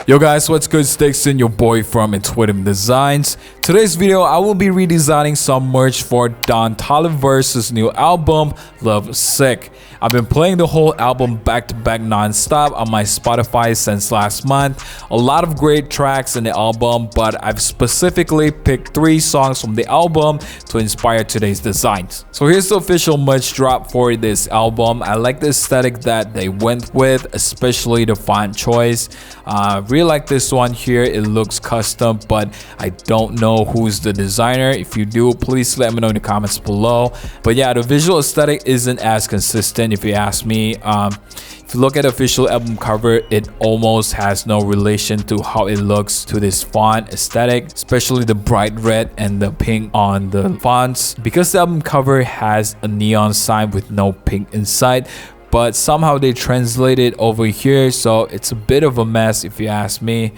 Yo guys, what's good? Stixon, your boy from Intuitive Designs. Today's video, I will be redesigning some merch for Don TOLIVER's new album, Love Sick. I've been playing the whole album back to back non-stop on my Spotify since last month. A lot of great tracks in the album, but I've specifically picked 3 songs from the album to inspire today's designs. So here's the official merch drop for this album. I like the aesthetic that they went with, especially the font choice. Really like this one here. It looks custom, but I don't know who's the designer. If you do, please let me know in the comments below. But yeah, the visual aesthetic isn't as consistent if you ask me. If you look at the official album cover, it almost has no relation to how it looks to this font aesthetic, especially the bright red and the pink on the fonts. Because the album cover has a neon sign with no pink inside, but somehow they translate it over here, so it's a bit of a mess if you ask me.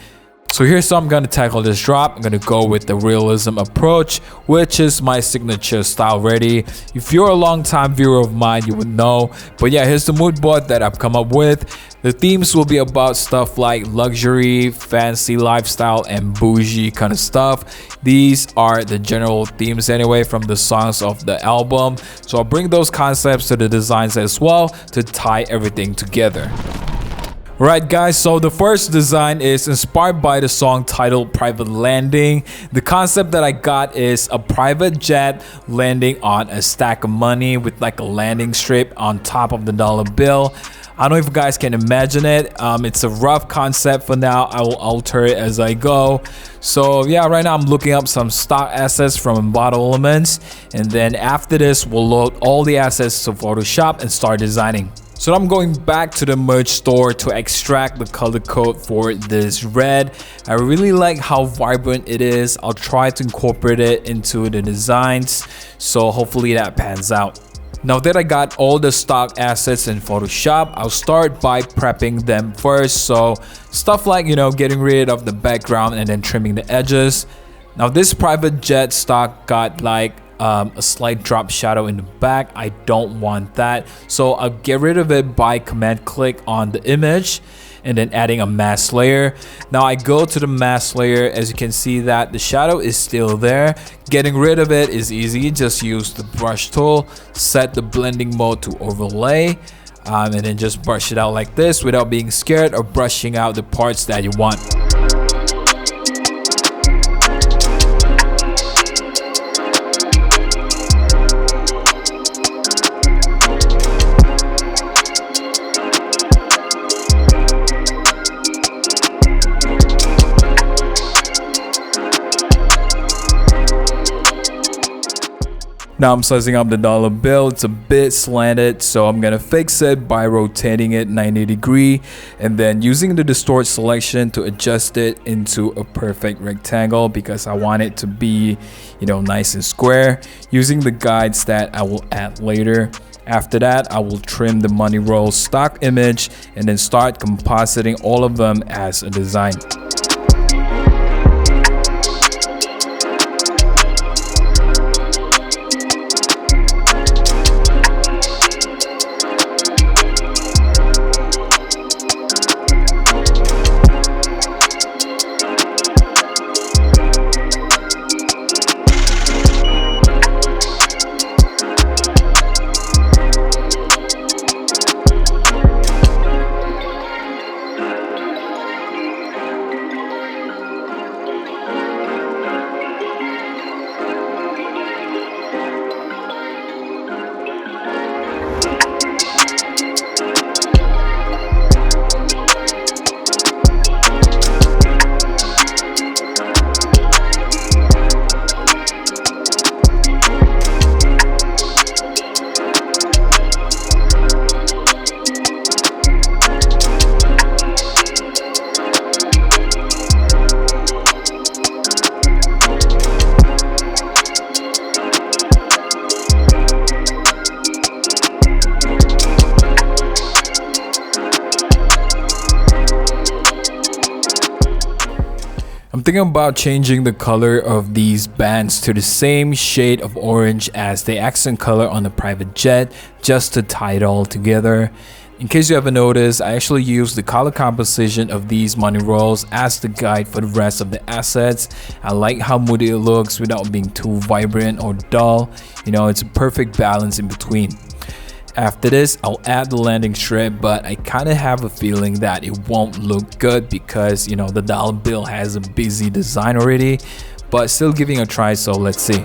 So here's how I'm going to tackle this drop. I'm going to go with the realism approach, which is my signature style already. If you're a long-time viewer of mine, you would know. But yeah, here's the mood board that I've come up with. The themes will be about stuff like luxury, fancy lifestyle, and bougie kind of stuff. These are the general themes anyway from the songs of the album. So I'll bring those concepts to the designs as well to tie everything together. Alright guys, so the first design is inspired by the song titled Private Landing. The concept that I got is a private jet landing on a stack of money with like a landing strip on top of the dollar bill. I don't know if you guys can imagine it. It's a rough concept for now. I will alter it as I go. So yeah, right now I'm looking up some stock assets from ENVATO elements, and then after this we'll load all the assets to Photoshop and start designing. So I'm going back to the merch store to extract the color code for this red. I really like how vibrant it is. I'll try to incorporate it into the designs, so hopefully that pans out. Now that I got all the stock assets in Photoshop, I'll start by prepping them first. So stuff like, getting rid of the background and then trimming the edges. Now this private jet stock got like a slight drop shadow in the back. I don't want that, so I'll get rid of it by command click on the image and then adding a mask layer. Now I go to the mask layer. As you can see that the shadow is still there. Getting rid of it is easy. Just use the brush tool, set the blending mode to overlay, and then just brush it out like this without being scared of brushing out the parts that you want. Now I'm sizing up the dollar bill. It's a bit slanted, so I'm gonna fix it by rotating it 90 degrees and then using the distort selection to adjust it into a perfect rectangle because I want it to be, nice and square, using the guides that I will add later. After that, I will trim the money roll stock image and then start compositing all of them as a design. I'm thinking about changing the color of these bands to the same shade of orange as the accent color on the private jet, just to tie it all together. In case you haven't noticed, I actually used the color composition of these money rolls as the guide for the rest of the assets. I like how moody it looks without being too vibrant or dull. You know, it's a perfect balance in between. After this, I'll add the landing strip, but I kind of have a feeling that it won't look good because, you know, the dollar bill has a busy design already, but still giving a try, so let's see.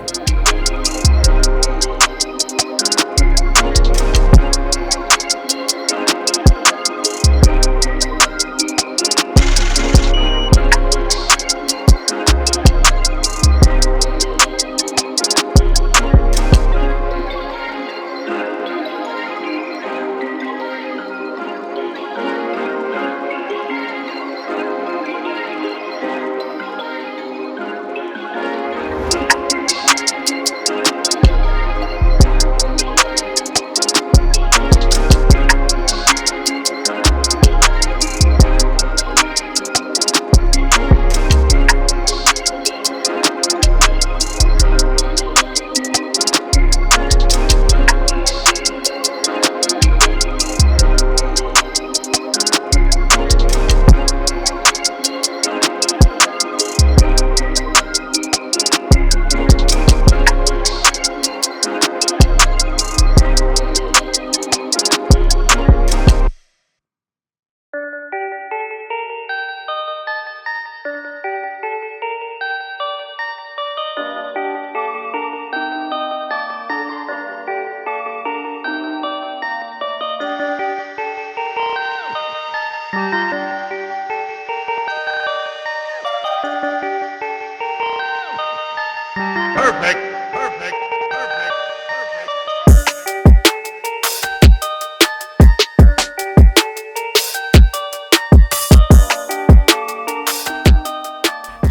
Perfect, perfect, perfect, perfect.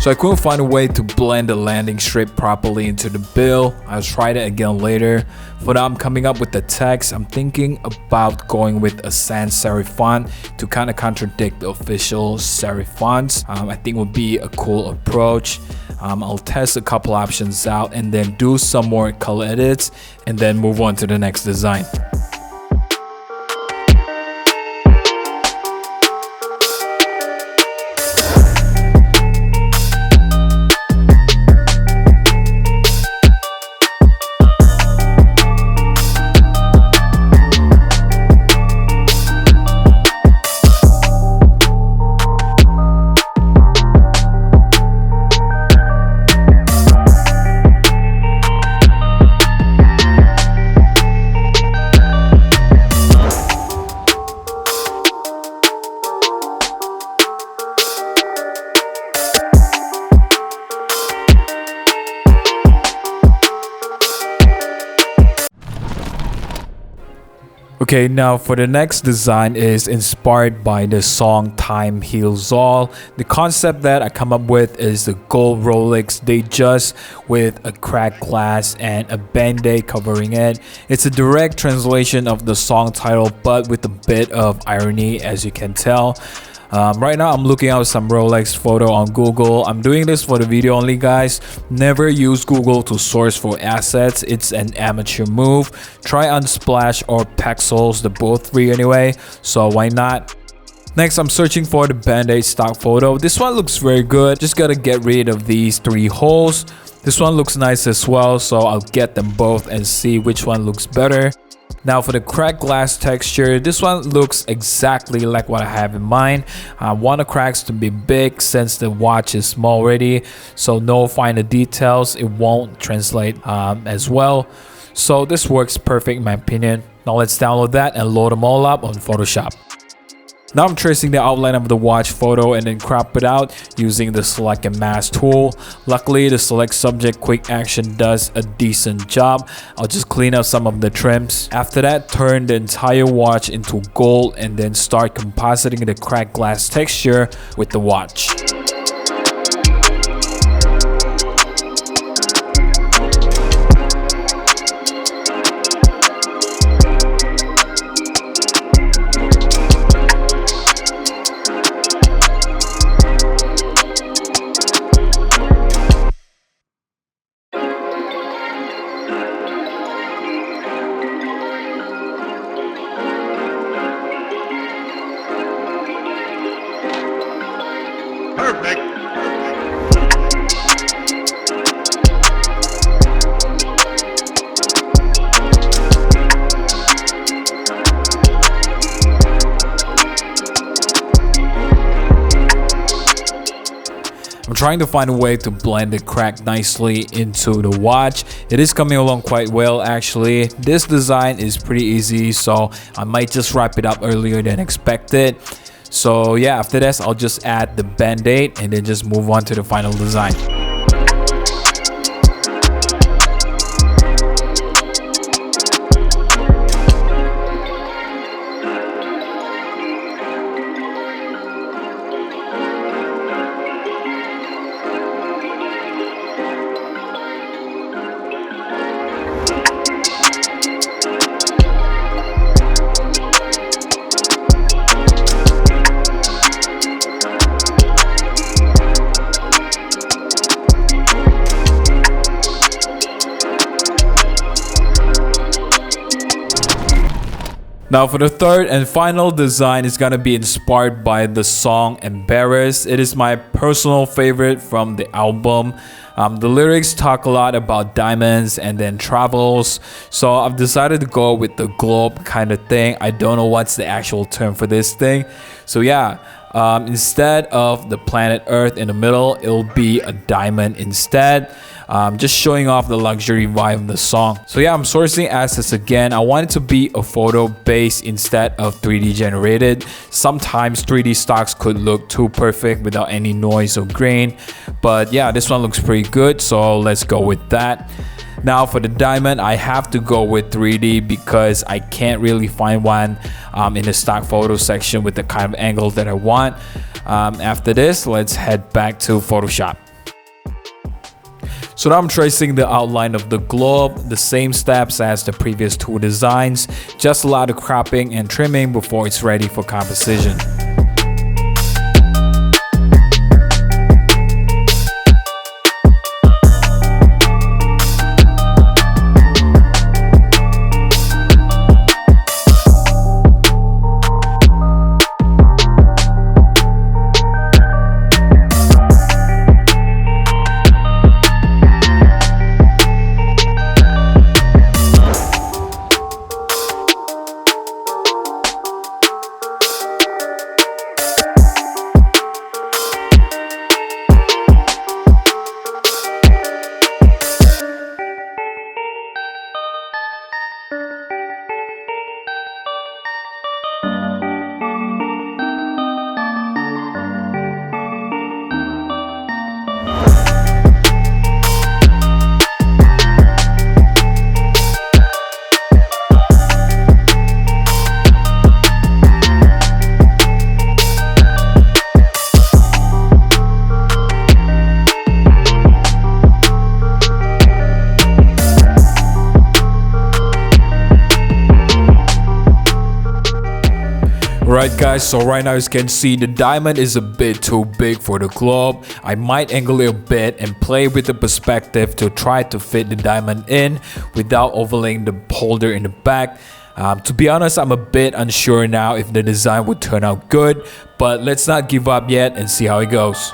So I couldn't find a way to blend the landing strip properly into the bill. I'll try that again later. For now, I'm coming up with the text. I'm thinking about going with a sans serif font to kind of contradict the official serif fonts. I think would be a cool approach. I'll test a couple options out and then do some more color edits and then move on to the next design. Okay, now for the next design is inspired by the song Time Heals All. The concept that I come up with is the gold Rolex Datejust with a cracked glass and a band-aid covering it. It's a direct translation of the song title but with a bit of irony, as you can tell. Right now I'm looking out some Rolex photo on Google. I'm doing this for the video only, guys. Never use Google to source for assets. It's an amateur move. Try Unsplash or Pexels, they're both free anyway, so why not? Next, I'm searching for the Band-Aid stock photo. This one looks very good. Just gotta get rid of these 3 holes. This one looks nice as well, so I'll get them both and see which one looks better. Now for the cracked glass texture, this one looks exactly like what I have in mind. I want the cracks to be big since the watch is small already, so no finer details, it won't translate as well. So this works perfect in my opinion. Now let's download that and load them all up on Photoshop. Now I'm tracing the outline of the watch photo and then crop it out using the select and mask tool. Luckily, the select subject quick action does a decent job. I'll just clean up some of the trims. After that, turn the entire watch into gold and then start compositing the cracked glass texture with the watch. I'm trying to find a way to blend the crack nicely into the watch. It is coming along quite well actually. This design is pretty easy, so I might just wrap it up earlier than expected. So yeah, after this I'll just add the band-aid and then just move on to the final design. Now for the third and final design is gonna be inspired by the song Embarrassed. It is my personal favorite from the album. The lyrics talk a lot about diamonds and then travels, so I've decided to go with the globe kind of thing. I don't know what's the actual term for this thing. So yeah, instead of the planet Earth in the middle, it'll be a diamond instead. Just showing off the luxury vibe of the song. So yeah, I'm sourcing assets again. I want it to be a photo based instead of 3D generated. Sometimes 3D stocks could look too perfect without any noise or grain, but yeah, this one looks pretty good, so let's go with that. Now for the diamond, I have to go with 3D because I can't really find one in the stock photo section with the kind of angle that I want. After this, let's head back to Photoshop. So now I'm tracing the outline of the globe, the same steps as the previous two designs, just a lot of cropping and trimming before it's ready for composition. Alright guys, so right now as you can see, the diamond is a bit too big for the globe. I might angle it a bit and play with the perspective to try to fit the diamond in without overlaying the holder in the back. To be honest, I'm a bit unsure now if the design would turn out good, but let's not give up yet and see how it goes.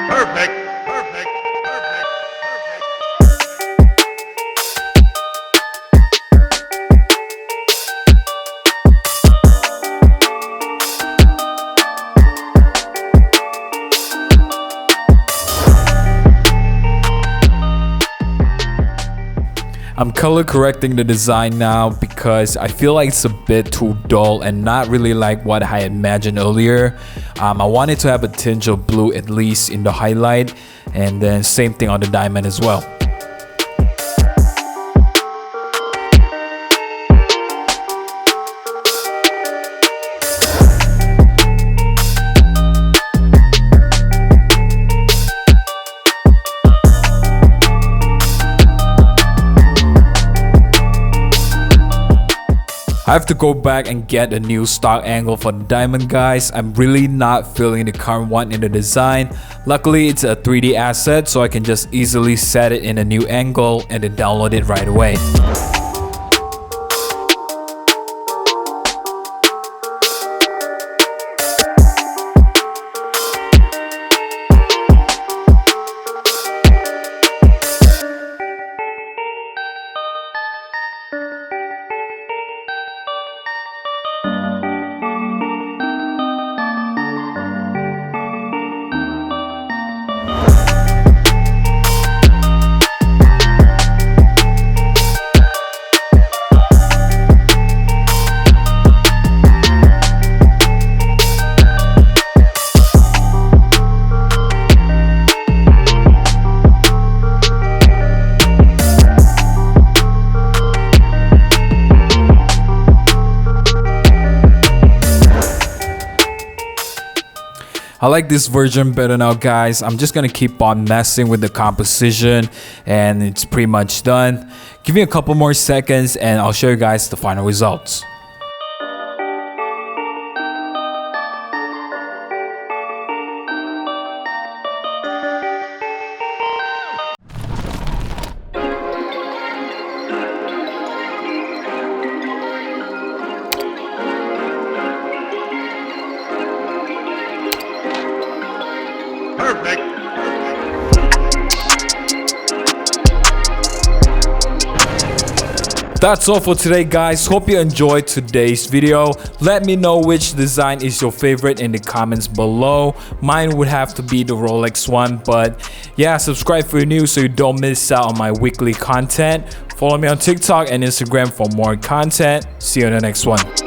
Perfect, perfect, perfect, perfect. I'm color correcting the design now because I feel like it's a bit too dull and not really like what I imagined earlier. I wanted to have a tinge of blue at least in the highlight, and then same thing on the diamond as well. I have to go back and get a new stock angle for the diamond, guys. I'm really not feeling the current one in the design. Luckily, it's a 3D asset, so I can just easily set it in a new angle and then download it right away. I like this version better now, guys. I'm just gonna keep on messing with the composition and it's pretty much done. Give me a couple more seconds and I'll show you guys the final results. Perfect. That's all for today, guys. Hope you enjoyed today's video. Let me know which design is your favorite in the comments below. Mine would have to be the Rolex one, but yeah, subscribe if you're new so you don't miss out on my weekly content. Follow me on TikTok and Instagram for more content. See you in the next one.